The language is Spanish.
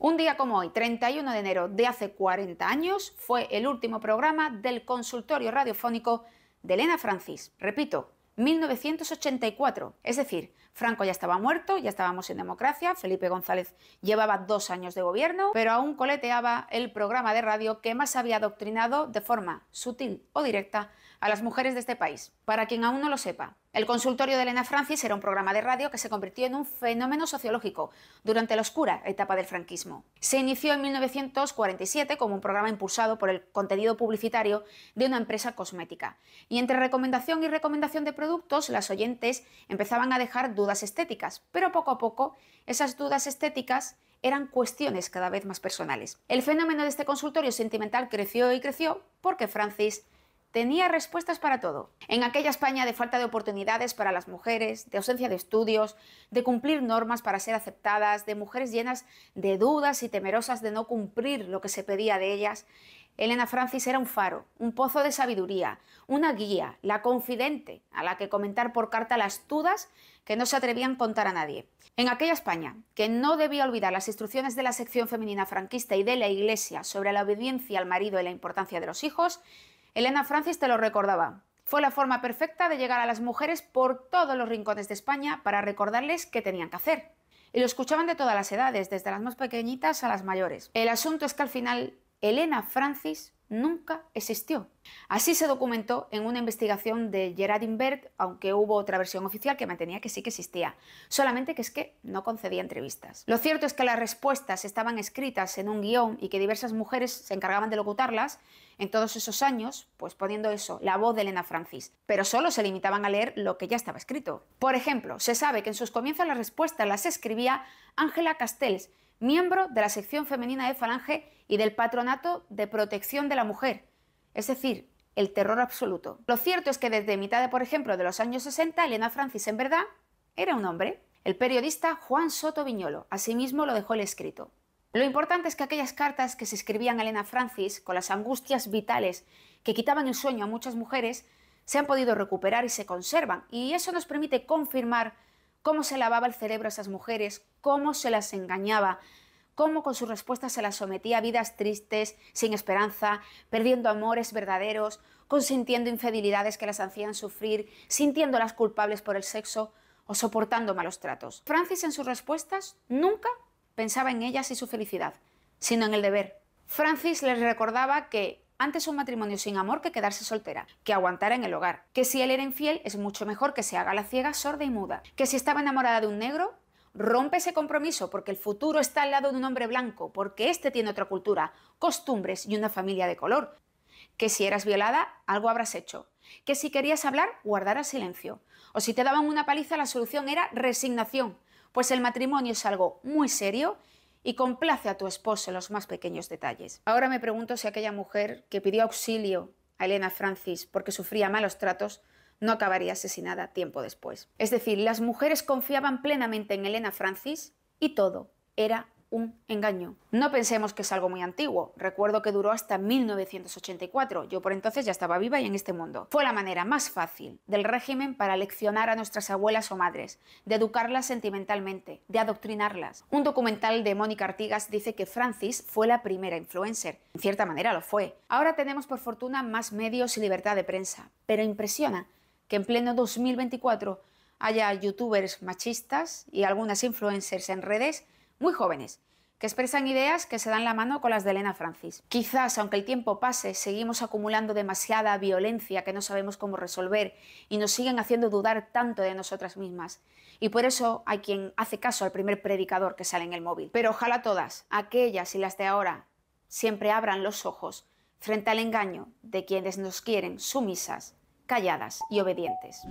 Un día como hoy, 31 de enero de hace 40 años, fue el último programa del consultorio radiofónico de Elena Francis. Repito, 1984. Es decir, Franco ya estaba muerto, ya estábamos en democracia, Felipe González llevaba 2 años de gobierno, pero aún coleteaba el programa de radio que más había adoctrinado de forma sutil o directa a las mujeres de este país. Para quien aún no lo sepa, el consultorio de Elena Francis era un programa de radio que se convirtió en un fenómeno sociológico durante la oscura etapa del franquismo. Se inició en 1947 como un programa impulsado por el contenido publicitario de una empresa cosmética. Y entre recomendación y recomendación de productos, las oyentes empezaban a dejar dudas estéticas, pero poco a poco esas dudas estéticas eran cuestiones cada vez más personales. El fenómeno de este consultorio sentimental creció y creció porque Francis tenía respuestas para todo. En aquella España de falta de oportunidades para las mujeres, de ausencia de estudios, de cumplir normas para ser aceptadas, de mujeres llenas de dudas y temerosas de no cumplir lo que se pedía de ellas, Elena Francis era un faro, un pozo de sabiduría, una guía, la confidente a la que comentar por carta las dudas que no se atrevían a contar a nadie. En aquella España, que no debía olvidar las instrucciones de la sección femenina franquista y de la Iglesia sobre la obediencia al marido y la importancia de los hijos, Elena Francis te lo recordaba. Fue la forma perfecta de llegar a las mujeres por todos los rincones de España para recordarles qué tenían que hacer. Y lo escuchaban de todas las edades, desde las más pequeñitas a las mayores. El asunto es que al final Elena Francis nunca existió. Así se documentó en una investigación de Geraldine Berg, aunque hubo otra versión oficial que mantenía que sí que existía, solamente que es que no concedía entrevistas. Lo cierto es que las respuestas estaban escritas en un guión y que diversas mujeres se encargaban de locutarlas en todos esos años, pues poniendo eso, la voz de Elena Francis, pero solo se limitaban a leer lo que ya estaba escrito. Por ejemplo, se sabe que en sus comienzos las respuestas las escribía Ángela Castells, miembro de la sección femenina de Falange y del Patronato de Protección de la Mujer, es decir, el terror absoluto. Lo cierto es que desde mitad, por ejemplo, de los años 60, Elena Francis en verdad era un hombre. El periodista Juan Soto Viñolo asimismo lo dejó el escrito. Lo importante es que aquellas cartas que se escribían a Elena Francis, con las angustias vitales que quitaban el sueño a muchas mujeres, se han podido recuperar y se conservan, y eso nos permite confirmar cómo se lavaba el cerebro a esas mujeres, cómo se las engañaba, cómo con sus respuestas se las sometía a vidas tristes, sin esperanza, perdiendo amores verdaderos, consintiendo infidelidades que las hacían sufrir, sintiéndolas culpables por el sexo o soportando malos tratos. Francis en sus respuestas nunca pensaba en ellas y su felicidad, sino en el deber. Francis les recordaba que antes un matrimonio sin amor que quedarse soltera, que aguantara en el hogar, que si él era infiel es mucho mejor que se haga la ciega, sorda y muda, que si estaba enamorada de un negro, rompe ese compromiso porque el futuro está al lado de un hombre blanco, porque este tiene otra cultura, costumbres y una familia de color, que si eras violada, algo habrás hecho, que si querías hablar, guardaras silencio, o si te daban una paliza, la solución era resignación, pues el matrimonio es algo muy serio y complace a tu esposo en los más pequeños detalles. Ahora me pregunto si aquella mujer que pidió auxilio a Elena Francis porque sufría malos tratos no acabaría asesinada tiempo después. Es decir, las mujeres confiaban plenamente en Elena Francis y todo era un engaño. No pensemos que es algo muy antiguo. Recuerdo que duró hasta 1984. Yo por entonces ya estaba viva y en este mundo. Fue la manera más fácil del régimen para leccionar a nuestras abuelas o madres, de educarlas sentimentalmente, de adoctrinarlas. Un documental de Mónica Artigas dice que Francis fue la primera influencer. En cierta manera lo fue. Ahora tenemos por fortuna más medios y libertad de prensa, pero impresiona que en pleno 2024 haya youtubers machistas y algunas influencers en redes muy jóvenes, que expresan ideas que se dan la mano con las de Elena Francis. Quizás, aunque el tiempo pase, seguimos acumulando demasiada violencia que no sabemos cómo resolver y nos siguen haciendo dudar tanto de nosotras mismas. Y por eso hay quien hace caso al primer predicador que sale en el móvil. Pero ojalá todas, aquellas y las de ahora, siempre abran los ojos frente al engaño de quienes nos quieren sumisas, calladas y obedientes.